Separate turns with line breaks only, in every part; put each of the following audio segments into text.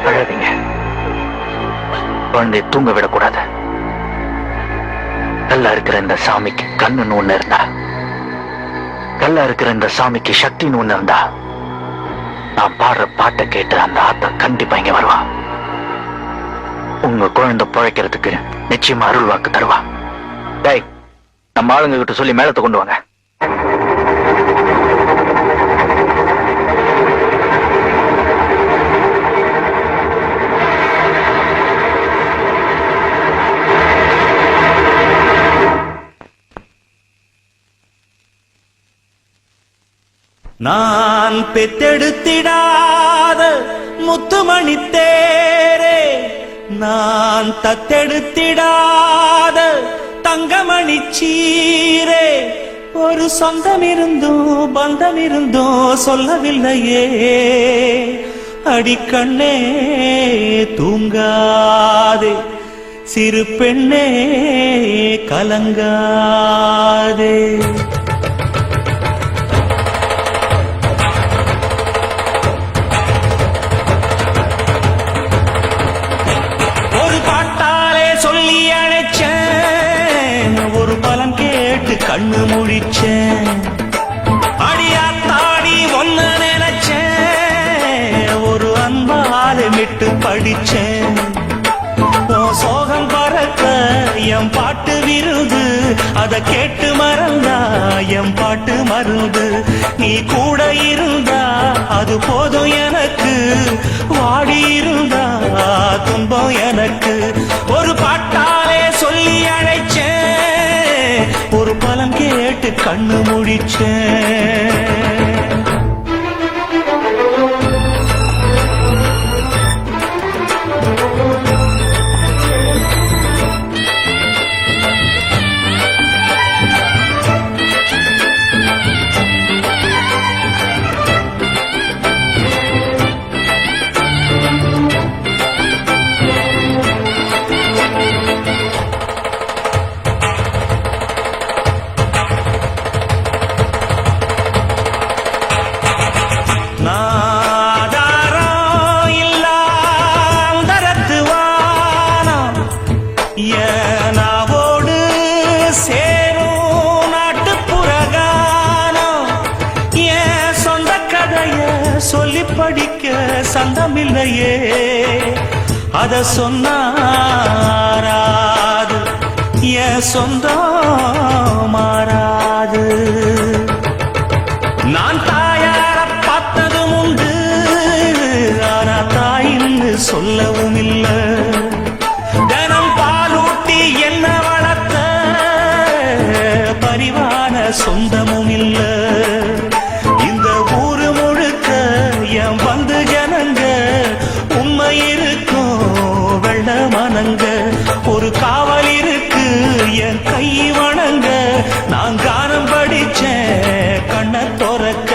அழாதீங்க. குழந்தைய தூங்க விடக்கூடாது. கல்லா இருக்கிற இந்த சாமிக்கு கண்ணுன்னு ஒண்ணு இருந்தா, கல்லா இருக்கிற இந்த சாமிக்கு சக்தின்னு ஒண்ணு இருந்தா, நான் பாடுற பாட்டை கேட்டு அந்த ஆத்தா கண்டிப்பா இங்க வருவா. உங்க குழந்தை பிழைக்கிறதுக்கு நிச்சயமா அருள் வாக்கு தருவா. டேய், நம்ம ஆளுங்க கிட்ட சொல்லி மேலத்தை கொண்டு வாங்க.
நான் பெத்தெடுத்திடாத முத்துமணி தேரே, நான் தத்தெடுத்திடாத தங்கமணி சீரே, ஒரு சொந்தம் இருந்தும் பந்தம் இருந்தும் சொல்லவில்லையே. அடிக்கண்ணே தூங்காதே, சிறு பெண்ணே கலங்காதே. கண்ணு முடிச்சேன், அடியாத்தாடி ஒன்ன நினைச்சேன், ஒரு அன்பால விட்டு படிச்சேன். சோகம் பறக்க என் பாட்டு விருது, அத கேட்டு மறந்தா என் பாட்டு மருந்து. நீ கூட இருந்தா அது போதும் எனக்கு, வாடி இருந்தா துன்பம் எனக்கு. ஒரு பாட்டாலே சொல்லி அழைச்சேன், ஒரு பலம் கேட்டு கண்ணு முடிச்சேன். சொல்லி படிக்க சந்தமில்லையே, அத சொன்னாராது என் சொந்தம் மாறாது. நான் தாயார பார்த்ததும் உண்டு, ஆனா தாயின்னு சொல்லவும் இல்லை. தினம் பாலூட்டி என்ன வளர்த்த பரிவான சொந்தமும் இல்லை. வந்து ஜனங்க உண்மை இருக்கும் வெள்ள மனங்க, ஒரு காவல் இருக்கு என் கை வணங்க. நான் கானம் படிச்சேன் கண்ண துறக்க,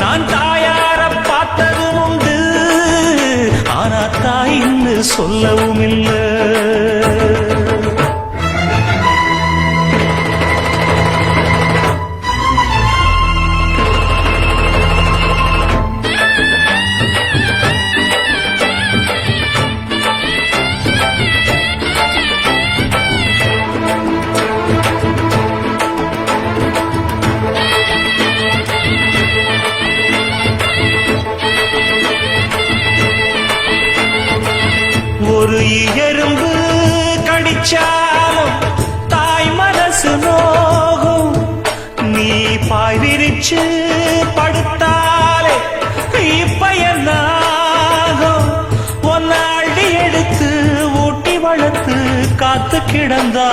நான் தாயார பார்த்ததும் உண்டு, ஆனா தாயின்னு சொல்லவும் இல்லை. ஒரு எறும்பு கடிச்சாலும் தாய் மனசு நோகும், நீ பாய் விரிச்சு படுத்தாலே இப்ப என்னாகும். ஒன்ன அள்ளி எடுத்து ஊட்டி வளர்த்து காத்து கிடந்தா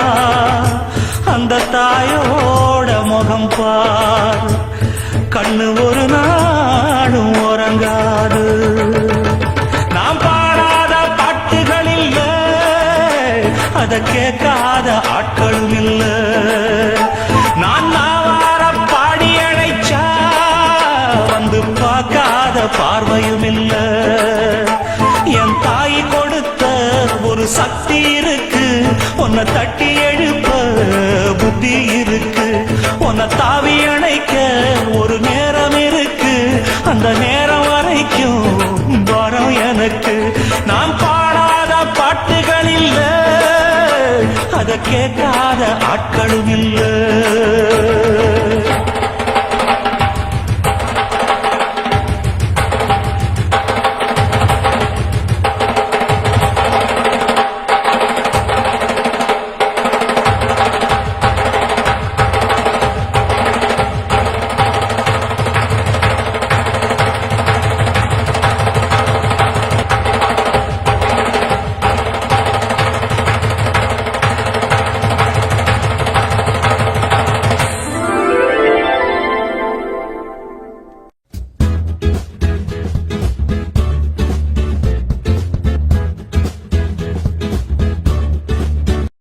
அந்த தாயோட முகம் பார், கண்ணு ஒரு நாளும் உறங்காது. நாம் பாடாத பாட்டுகள் இல்ல, அத கேட்காத ஆட்களும் இல்ல. நான் நாவார பாடி அழைச்சா வந்து பார்க்காத பார்வையும் இல்ல. என் தாய் கொடுத்த ஒரு சக்தி இருக்கு, உன்னை தட்டி எழுப்ப புத்தி இருக்கு. உன்னை தாவி அணைக்க ஒரு நேரம் இருக்கு, அந்த நேரம் வரைக்கும் வரம் எனக்கு. நாம் பாடாத பாட்டுகள் இல்ல அத கேட்காத ஆட்களும் இல்ல